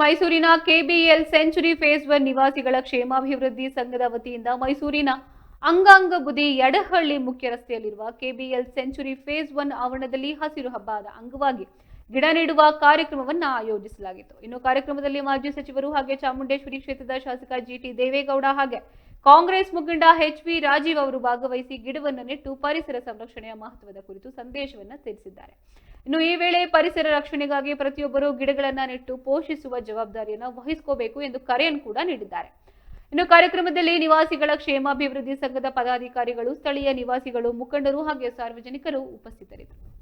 ಮೈಸೂರಿನ KBL century face 1 ನಿವಾಸಿಗಳ ಕ್ಷೇಮಾಭಿವೃದ್ಧಿ ಸಂಘದ ವತಿಯಿಂದ ಮೈಸೂರಿನ ಅಂಗಾಂಗ ಬುದಿ ಯಡಹಳ್ಳಿ ಮುಖ್ಯ ರಸ್ತೆಯಲ್ಲಿರುವ ಕೆಬಿಎಲ್ ಸೆಂಚುರಿ ಫೇಸ್ 1 ಆವರಣದಲ್ಲಿ ಹಸಿರು ಹಬ್ಬದ ಅಂಗವಾಗಿ ಗಿಡ ನೆಡುವ ಕಾರ್ಯಕ್ರಮವನ್ನು ಆಯೋಜಿಸಲಾಗಿತ್ತು. ಇನ್ನು ಕಾರ್ಯಕ್ರಮದಲ್ಲಿ ಮಾಜಿ ಸಚಿವರು ಹಾಗೆ ಚಾಮುಂಡೇಶ್ವರಿ ಕ್ಷೇತ್ರದ ಶಾಸಕ ಜಿಟಿ ದೇವೇಗೌಡ ಹಾಗೆ ಕಾಂಗ್ರೆಸ್ ಮುಖಂಡ ಎಚ್.ವಿ. ರಾಜೀವ್ ಅವರು ಭಾಗವಹಿಸಿ ಗಿಡವನ್ನು ನೆಟ್ಟು ಪರಿಸರ ಸಂರಕ್ಷಣೆಯ ಮಹತ್ವದ ಕುರಿತು ಸಂದೇಶವನ್ನು ತಿಳಿಸಿದ್ದಾರೆ. ಇನ್ನು ಈ ವೇಳೆ ಪರಿಸರ ರಕ್ಷಣೆಗಾಗಿ ಪ್ರತಿಯೊಬ್ಬರು ಗಿಡಗಳನ್ನು ನೆಟ್ಟು ಪೋಷಿಸುವ ಜವಾಬ್ದಾರಿಯನ್ನು ವಹಿಸಿಕೋಬೇಕು ಎಂದು ಕರೆಯನ್ನು ಕೂಡ ನೀಡಿದ್ದಾರೆ. ಇನ್ನು ಕಾರ್ಯಕ್ರಮದಲ್ಲಿ ನಿವಾಸಿಗಳ ಕ್ಷೇಮಾಭಿವೃದ್ಧಿ ಸಂಘದ ಪದಾಧಿಕಾರಿಗಳು, ಸ್ಥಳೀಯ ನಿವಾಸಿಗಳು, ಮುಖಂಡರು ಹಾಗೆ ಸಾರ್ವಜನಿಕರು ಉಪಸ್ಥಿತರಿದ್ದರು.